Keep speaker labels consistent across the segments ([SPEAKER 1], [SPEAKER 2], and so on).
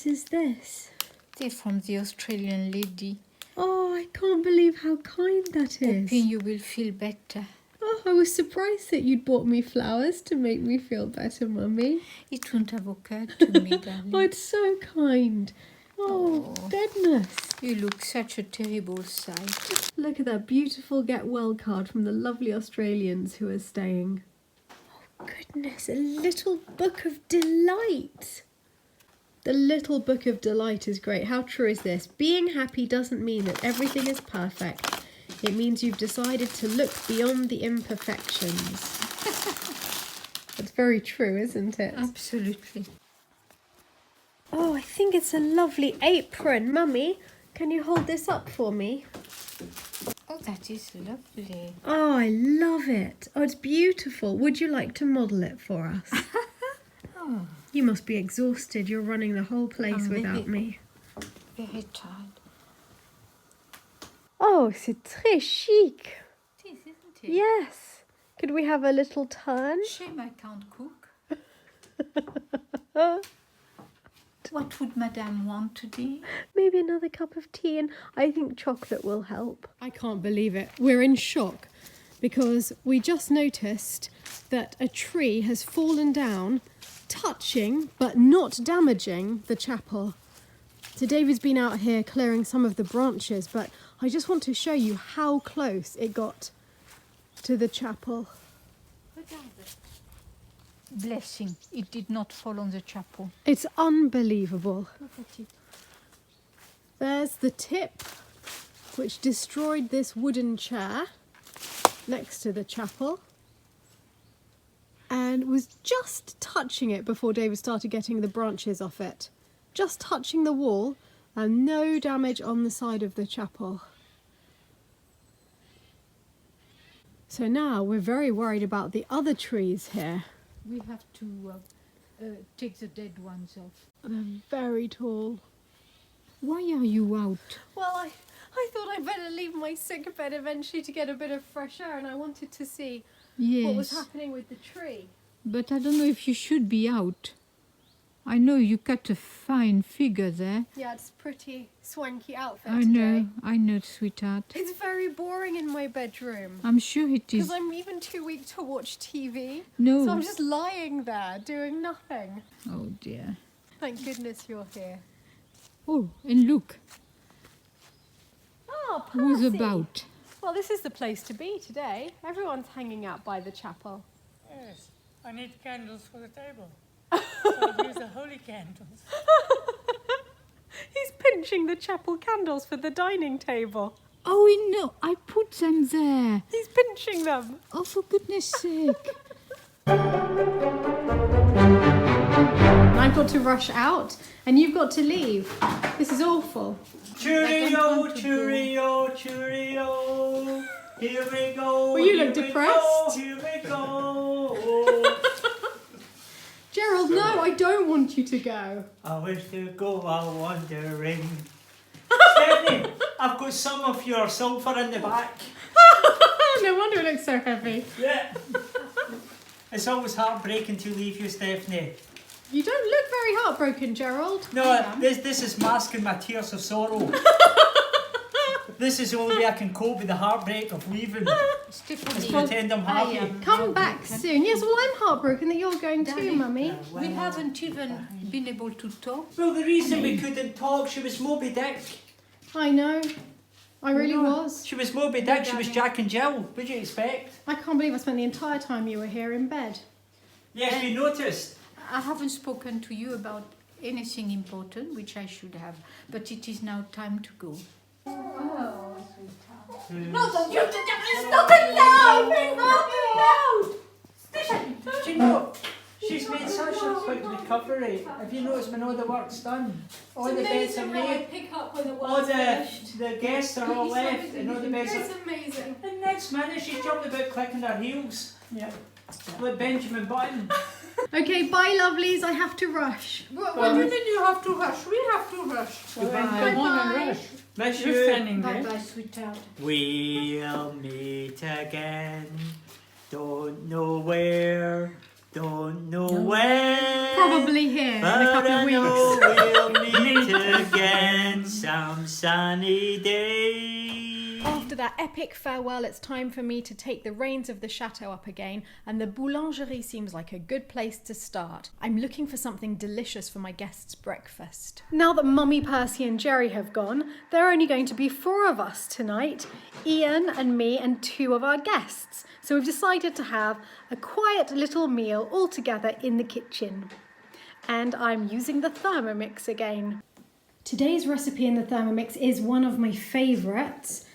[SPEAKER 1] goodness is this?
[SPEAKER 2] They're from the Australian lady.
[SPEAKER 1] Oh, I can't believe how kind that is.
[SPEAKER 2] Hoping you will feel better.
[SPEAKER 1] Oh, I was surprised that you'd bought me flowers to make me feel better, Mummy.
[SPEAKER 2] It wouldn't have occurred to me, darling.
[SPEAKER 1] Oh, it's so kind. Oh, goodness.
[SPEAKER 2] You look such a terrible sight.
[SPEAKER 1] Look at that beautiful get well card from the lovely Australians who are staying. Oh, goodness, a little book of delight. The little book of delight is great. How true is this? Being happy doesn't mean that everything is perfect. It means you've decided to look beyond the imperfections. That's very true, isn't it?
[SPEAKER 2] Absolutely.
[SPEAKER 1] Oh, I think it's a lovely apron. Mummy, can you hold this up for me?
[SPEAKER 2] Oh, that is lovely.
[SPEAKER 1] Oh, I love it. Oh, it's beautiful. Would you like to model it for us?
[SPEAKER 2] Oh,
[SPEAKER 1] You must be exhausted. You're running the whole place
[SPEAKER 2] I'm
[SPEAKER 1] without me.
[SPEAKER 2] very tired.
[SPEAKER 1] Oh, c'est très chic.
[SPEAKER 2] It is, isn't it?
[SPEAKER 1] Yes. Could we have a little turn?
[SPEAKER 2] Shame I can't cook. What would Madame want today?
[SPEAKER 1] Maybe another cup of tea, and I think chocolate will help. I can't believe it. We're in shock because we just noticed that a tree has fallen down, touching but not damaging the chapel. So David's been out here clearing some of the branches, but I just want to show you how close it got to the chapel.
[SPEAKER 2] Blessing, it did not fall on the chapel.
[SPEAKER 1] It's unbelievable.
[SPEAKER 2] Look at it.
[SPEAKER 1] There's the tip which destroyed this wooden chair next to the chapel and was just touching it before David started getting the branches off it. Just touching the wall and no damage on the side of the chapel. So now we're very worried about the other trees here.
[SPEAKER 2] We have to take the dead ones off.
[SPEAKER 1] They're very tall.
[SPEAKER 2] Why are you out?
[SPEAKER 1] Well, I thought I'd better leave my sick bed eventually to get a bit of fresh air, and I wanted to see what was happening with the tree.
[SPEAKER 2] But I don't know if you should be out. I know you cut a fine figure there.
[SPEAKER 1] Yeah, it's a pretty swanky outfit
[SPEAKER 2] I know, sweetheart.
[SPEAKER 1] It's very boring in my bedroom.
[SPEAKER 2] I'm sure it is.
[SPEAKER 1] Because I'm even too weak to watch TV.
[SPEAKER 2] No.
[SPEAKER 1] So I'm just lying there doing nothing.
[SPEAKER 2] Oh dear.
[SPEAKER 1] Thank goodness you're here.
[SPEAKER 2] Oh, and look,
[SPEAKER 1] Oh, Percy.
[SPEAKER 2] who's about?
[SPEAKER 1] Well, this is the place to be today. Everyone's hanging out by the chapel.
[SPEAKER 3] Yes, I need candles for the table. So I'll use the holy candles.
[SPEAKER 1] He's pinching the chapel candles for the dining table.
[SPEAKER 2] Oh, no, I put them there.
[SPEAKER 1] He's pinching them.
[SPEAKER 2] Oh, for goodness sake.
[SPEAKER 1] I've got to rush out and you've got to leave. This is awful.
[SPEAKER 3] Cheerio, cheerio, cheerio. Here we go.
[SPEAKER 1] Well, you
[SPEAKER 3] here
[SPEAKER 1] look
[SPEAKER 3] we
[SPEAKER 1] depressed.
[SPEAKER 3] Go, here we go.
[SPEAKER 1] Gerald, no, I don't want you to go.
[SPEAKER 3] I wish to go a wandering. Stephanie, I've got some of your silver in the back.
[SPEAKER 1] No wonder it looks so heavy.
[SPEAKER 3] Yeah. It's always heartbreaking to leave you, Stephanie.
[SPEAKER 1] You don't look very heartbroken, Gerald.
[SPEAKER 3] No, this is masking my tears of sorrow. This is the only way I can cope with the heartbreak of leaving. Just pretend I'm happy.
[SPEAKER 1] Come back soon. Yes, well, I'm heartbroken that you're going too, Mummy.
[SPEAKER 2] We haven't even been able to talk.
[SPEAKER 3] Well, the reason we couldn't talk, she was Moby Dick.
[SPEAKER 1] I know. I really was.
[SPEAKER 3] She was Moby Dick, she was Jack and Jill. What'd you expect?
[SPEAKER 1] I can't believe I spent the entire time you were here in bed.
[SPEAKER 3] Yes, we noticed.
[SPEAKER 2] I haven't spoken to you about anything important, which I should have, but it is now time to go. Oh, sweetheart.
[SPEAKER 1] No, don't you, it's not allowed! It's not allowed!
[SPEAKER 3] Do you know, she's made such a quick recovery. Have you noticed when all the work's done? All the beds are made.
[SPEAKER 1] Pick up when the
[SPEAKER 3] All
[SPEAKER 1] world's
[SPEAKER 3] the
[SPEAKER 1] finished.
[SPEAKER 3] guests are all left and all the beds
[SPEAKER 1] It's
[SPEAKER 3] are...
[SPEAKER 1] amazing.
[SPEAKER 3] And next minute she jumped about clicking her heels. Yeah. Like Benjamin Button.
[SPEAKER 1] Okay, bye, lovelies. I have to rush.
[SPEAKER 2] What do you mean you have to rush? We have to rush.
[SPEAKER 1] Bye-bye.
[SPEAKER 3] Miss
[SPEAKER 2] You're
[SPEAKER 3] you.
[SPEAKER 2] standing there. Bye-bye, sweetheart.
[SPEAKER 3] We'll meet again. Don't know where. Don't know when.
[SPEAKER 1] Probably here in a
[SPEAKER 3] But
[SPEAKER 1] couple
[SPEAKER 3] I
[SPEAKER 1] of
[SPEAKER 3] know
[SPEAKER 1] weeks.
[SPEAKER 3] we'll meet again some sunny day.
[SPEAKER 1] After that epic farewell, it's time for me to take the reins of the chateau up again, and the boulangerie seems like a good place to start. I'm looking for something delicious for my guests' breakfast. Now that Mummy, Percy and Jerry have gone, there are only going to be 4 of us tonight, Ian and me and 2 of our guests. So we've decided to have a quiet little meal all together in the kitchen. And I'm using the Thermomix again. Today's recipe in the Thermomix is one of my favourites.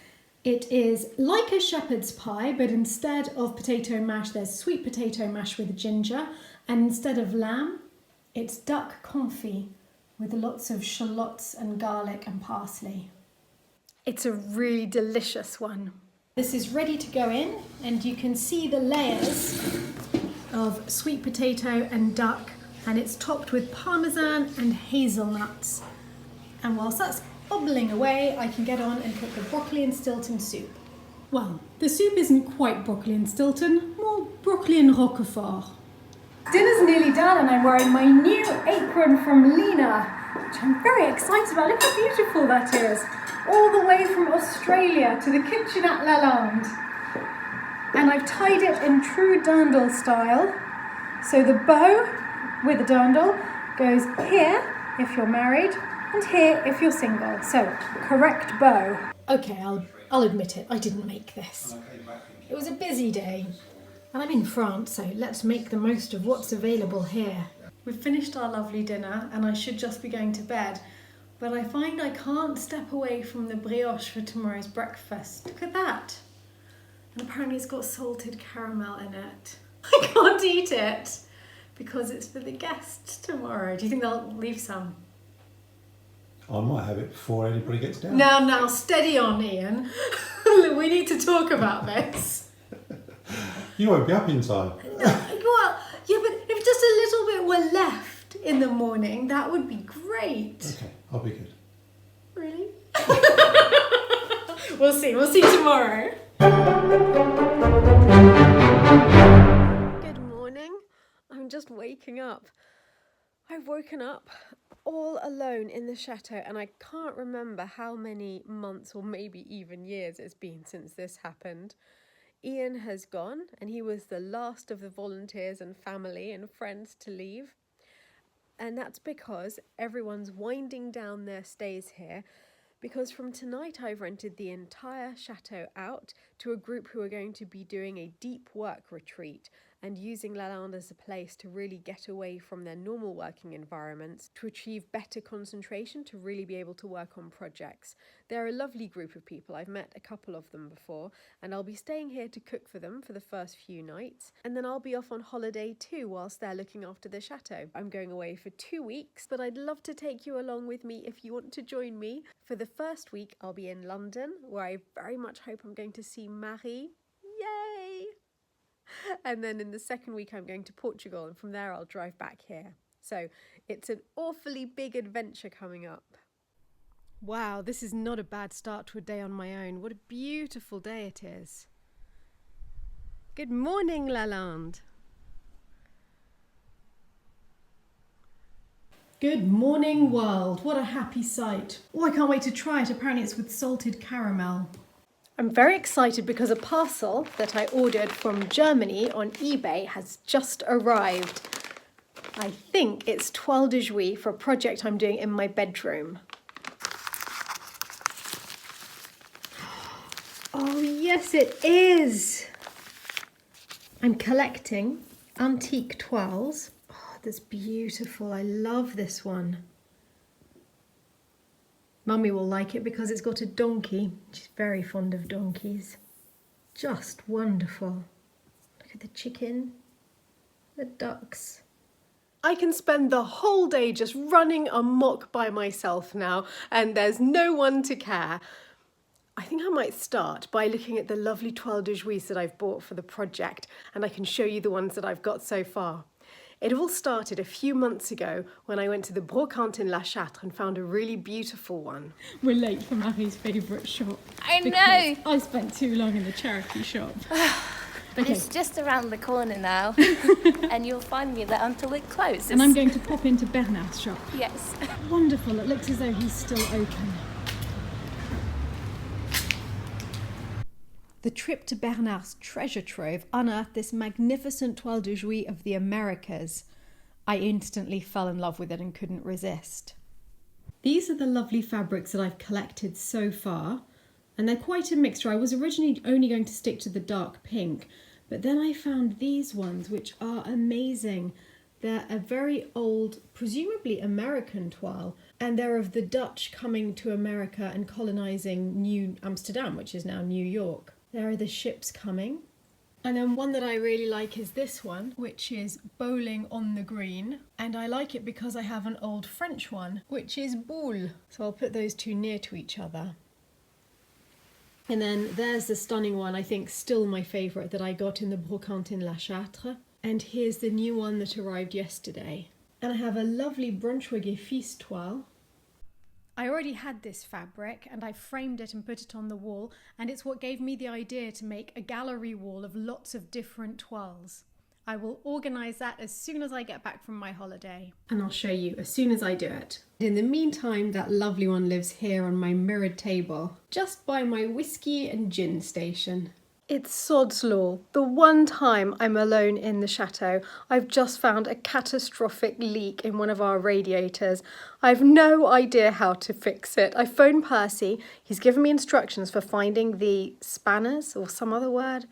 [SPEAKER 1] It is like a shepherd's pie, but instead of potato mash, there's sweet potato mash with ginger. And instead of lamb, it's duck confit with lots of shallots and garlic and parsley. It's a really delicious one. This is ready to go in, and you can see the layers of sweet potato and duck, and it's topped with parmesan and hazelnuts. And whilst that's bubbling away, I can get on and cook the broccoli and Stilton soup. Well, the soup isn't quite broccoli and Stilton, more broccoli and Roquefort. Dinner's nearly done, and I'm wearing my new apron from Lena, which I'm very excited about. Look how beautiful that is. All the way from Australia to the kitchen at Lalande. And I've tied it in true dirndl style. So the bow with the dirndl goes here if you're married, and here if you're single. So, correct bow. Okay, I'll admit it, I didn't make this. It was a busy day, and I'm in France, so let's make the most of what's available here. We've finished our lovely dinner, and I should just be going to bed, but I find I can't step away from the brioche for tomorrow's breakfast. Look at that. And apparently it's got salted caramel in it. I can't eat it because it's for the guests tomorrow. Do you think they'll leave some?
[SPEAKER 4] I might have it before anybody gets down.
[SPEAKER 1] Now, steady on, Ian. We need to talk about this.
[SPEAKER 4] You won't be up in time.
[SPEAKER 1] Well, yeah, but if just a little bit were left in the morning, that would be great.
[SPEAKER 4] Okay, I'll be good.
[SPEAKER 1] Really? We'll see tomorrow. Good morning. I'm just waking up. I've woken up all alone in the chateau, and I can't remember how many months or maybe even years it's been since this happened. Ian has gone, and he was the last of the volunteers and family and friends to leave. And that's because everyone's winding down their stays here, because from tonight I've rented the entire chateau out to a group who are going to be doing a deep work retreat and using Lalande as a place to really get away from their normal working environments to achieve better concentration, to really be able to work on projects. They're a lovely group of people. I've met a couple of them before, and I'll be staying here to cook for them for the first few nights, and then I'll be off on holiday too whilst they're looking after the chateau. I'm going away for 2 weeks, but I'd love to take you along with me if you want to join me. For the first week, I'll be in London, where I very much hope I'm going to see Marie. Yay! And then in the second week I'm going to Portugal, and from there I'll drive back here. So it's an awfully big adventure coming up. Wow, this is not a bad start to a day on my own. What a beautiful day it is. Good morning, Lalande. Good morning, world. What a happy sight. Oh, I can't wait to try it. Apparently it's with salted caramel. I'm very excited because a parcel that I ordered from Germany on eBay has just arrived. I think it's Toile de Jouy for a project I'm doing in my bedroom. Oh yes, it is! I'm collecting antique toiles. Oh, that's beautiful. I love this one. Mummy will like it because it's got a donkey. She's very fond of donkeys. Just wonderful. Look at the chicken, the ducks. I can spend the whole day just running amok by myself now, and there's no one to care. I think I might start by looking at the lovely Toile de Jouy that I've bought for the project, and I can show you the ones that I've got so far. It all started a few months ago when I went to the Brocante in La Châtre and found a really beautiful one. We're late for Marie's favourite shop.
[SPEAKER 5] I know!
[SPEAKER 1] I spent too long in the charity shop.
[SPEAKER 5] But it's just around the corner now, and you'll find me there until it closes.
[SPEAKER 1] And I'm going to pop into Bernard's shop.
[SPEAKER 5] Yes.
[SPEAKER 1] Wonderful, it looks as though he's still open. The trip to Bernard's treasure trove unearthed this magnificent Toile de Jouy of the Americas. I instantly fell in love with it and couldn't resist. These are the lovely fabrics that I've collected so far, and they're quite a mixture. I was originally only going to stick to the dark pink, but then I found these ones, which are amazing. They're a very old, presumably American toile, and they're of the Dutch coming to America and colonising New Amsterdam, which is now New York. There are the ships coming. And then one that I really like is this one, which is Bowling on the Green. And I like it because I have an old French one, which is Boule. So I'll put those two near to each other. And then there's the stunning one, I think still my favourite, that I got in the brocante in La Châtre. And here's the new one that arrived yesterday. And I have a lovely Brunswick et Fils toile. I already had this fabric and I framed it and put it on the wall, and it's what gave me the idea to make a gallery wall of lots of different toiles. I will organise that as soon as I get back from my holiday. And I'll show you as soon as I do it. In the meantime, that lovely one lives here on my mirrored table, just by my whiskey and gin station. It's sod's law. The one time I'm alone in the chateau, I've just found a catastrophic leak in one of our radiators. I've no idea how to fix it. I phoned Percy. He's given me instructions for finding the spanners or some other word.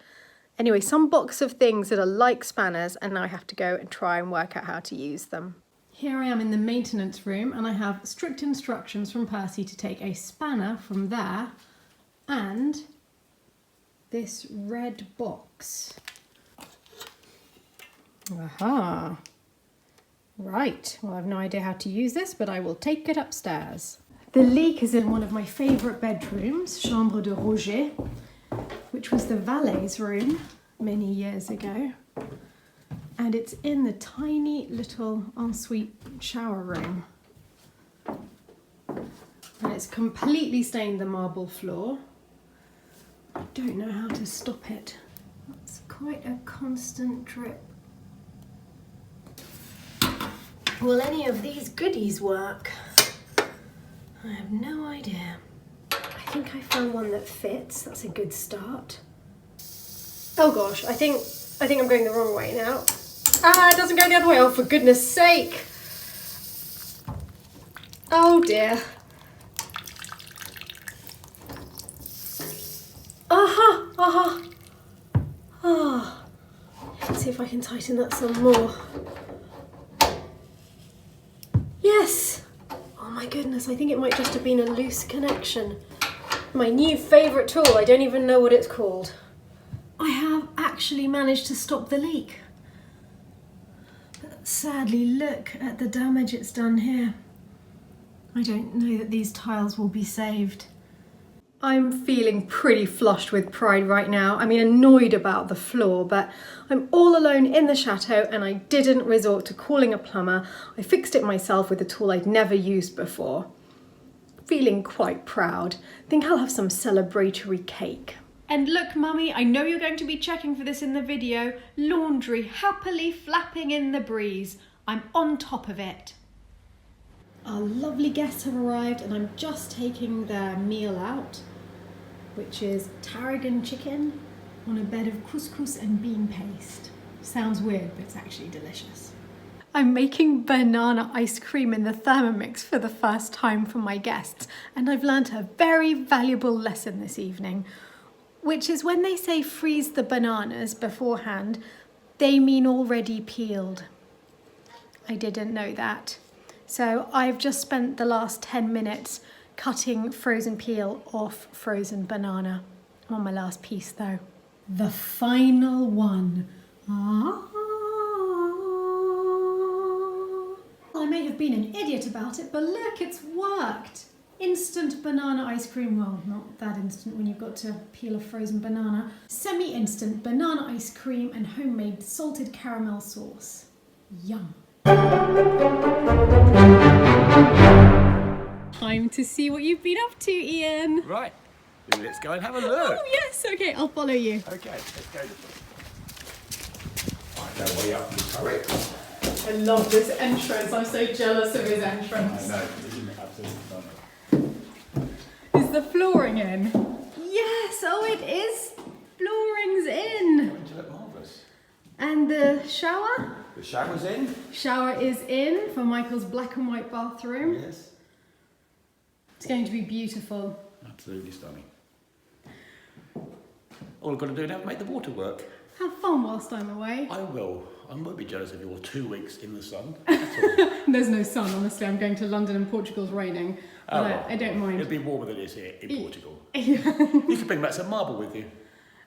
[SPEAKER 1] Anyway, some box of things that are like spanners, and now I have to go and try and work out how to use them. Here I am in the maintenance room, and I have strict instructions from Percy to take a spanner from there and this red box. Aha. Right, well I've no idea how to use this, but I will take it upstairs. The leak is in one of my favourite bedrooms, Chambre de Roger, which was the valet's room many years ago. And it's in the tiny little ensuite shower room. And it's completely stained the marble floor. I don't know how to stop it. It's quite a constant drip. Will any of these goodies work? I have no idea. I think I found one that fits. That's a good start. Oh gosh, I think I'm going the wrong way now. Ah, it doesn't go the other way. Oh, for goodness sake. Oh dear. Aha! Aha! Ah. Let's see if I can tighten that some more. Yes! Oh my goodness, I think it might just have been a loose connection. My new favourite tool, I don't even know what it's called. I have actually managed to stop the leak. But sadly, look at the damage it's done here. I don't know that these tiles will be saved. I'm feeling pretty flushed with pride right now. I mean, annoyed about the floor, but I'm all alone in the chateau and I didn't resort to calling a plumber. I fixed it myself with a tool I'd never used before. Feeling quite proud. Think I'll have some celebratory cake. And look, Mummy, I know you're going to be checking for this in the video. Laundry happily flapping in the breeze. I'm on top of it. Our lovely guests have arrived and I'm just taking their meal out, which is tarragon chicken on a bed of couscous and bean paste. Sounds weird, but it's actually delicious. I'm making banana ice cream in the Thermomix for the first time for my guests, and I've learnt a very valuable lesson this evening, which is when they say freeze the bananas beforehand, they mean already peeled. I didn't know that. So I've just spent the last 10 minutes cutting frozen peel off frozen banana. I'm on my last piece though. The final one. I may have been an idiot about it, but look, it's worked. Instant banana ice cream. Well, not that instant when you've got to peel a frozen banana. Semi-instant banana ice cream and homemade salted caramel sauce. Yum. Time to see what you've been up to, Ian.
[SPEAKER 6] Right, let's go and have a look.
[SPEAKER 1] Oh yes, okay, I'll follow you.
[SPEAKER 6] Okay, let's go.
[SPEAKER 4] Right, go way up the turret.
[SPEAKER 1] I love this entrance. I'm so jealous of his entrance.
[SPEAKER 4] I know, isn't it absolutely stunning?
[SPEAKER 1] Is the flooring in? Yes, oh it is. Flooring's in.
[SPEAKER 4] Going to look marvellous.
[SPEAKER 1] And the shower?
[SPEAKER 4] The shower's in.
[SPEAKER 1] Shower is in for Michael's black and white bathroom.
[SPEAKER 4] Yes.
[SPEAKER 1] It's going to be beautiful.
[SPEAKER 4] Absolutely stunning. All I've got to do now is make the water work.
[SPEAKER 1] Have fun whilst I'm away.
[SPEAKER 4] I will. I won't be jealous of your 2 weeks in the sun.
[SPEAKER 1] There's no sun, honestly. I'm going to London and Portugal's raining. But
[SPEAKER 4] well,
[SPEAKER 1] I don't mind.
[SPEAKER 4] It'll be warmer than it is here in Portugal.
[SPEAKER 1] Yeah.
[SPEAKER 4] You could bring back some marble with you.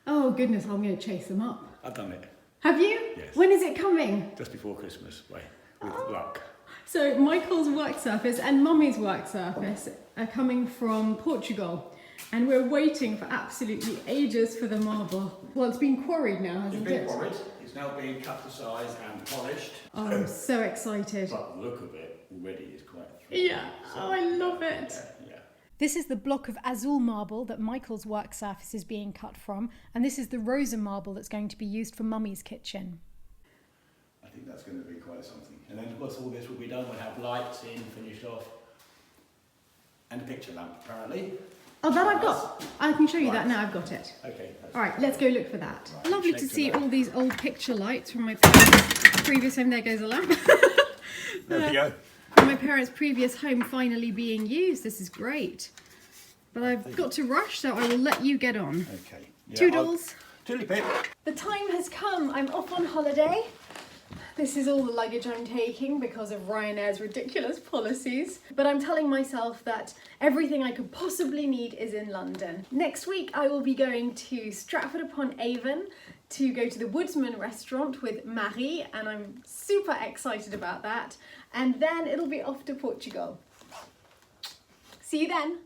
[SPEAKER 1] Oh goodness, I'm going to chase them up.
[SPEAKER 4] I've done it.
[SPEAKER 1] Have you?
[SPEAKER 4] Yes.
[SPEAKER 1] When is it coming?
[SPEAKER 4] Just before Christmas, with luck.
[SPEAKER 1] So Michael's work surface and Mummy's work surface are coming from Portugal. And we're waiting for absolutely ages for the marble. Well, it's been quarried now, hasn't
[SPEAKER 4] It's been
[SPEAKER 1] it?
[SPEAKER 4] quarried. It's now being cut to size and polished.
[SPEAKER 1] Oh, I'm so excited.
[SPEAKER 4] But the look of it already is quite
[SPEAKER 1] Yeah, oh, I love it.
[SPEAKER 4] Yeah.
[SPEAKER 1] This is the block of azul marble that Michael's work surface is being cut from, and this is the rosa marble that's going to be used for Mummy's kitchen.
[SPEAKER 4] I think that's going to be quite something. And then once all this will be done, we'll have lights in, finished off, and a picture lamp apparently.
[SPEAKER 1] Oh, that I've got. I can show you that now. I've got it.
[SPEAKER 4] Okay.
[SPEAKER 1] All right, let's go look for that.
[SPEAKER 4] Right,
[SPEAKER 1] Lovely to
[SPEAKER 4] shake
[SPEAKER 1] see
[SPEAKER 4] the lamp.
[SPEAKER 1] all these old picture lights from my parents' previous home. There goes a lamp.
[SPEAKER 4] There we go.
[SPEAKER 1] From my parents' previous home finally being used. This is great. But I've got to rush, so I will let you get on.
[SPEAKER 4] Okay. Yeah,
[SPEAKER 1] Toodles.
[SPEAKER 4] Toodly pip.
[SPEAKER 1] The time has come. I'm off on holiday. This is all the luggage I'm taking because of Ryanair's ridiculous policies. But I'm telling myself that everything I could possibly need is in London. Next week I will be going to Stratford-upon-Avon to go to the Woodsman restaurant with Marie, and I'm super excited about that. And then it'll be off to Portugal. See you then.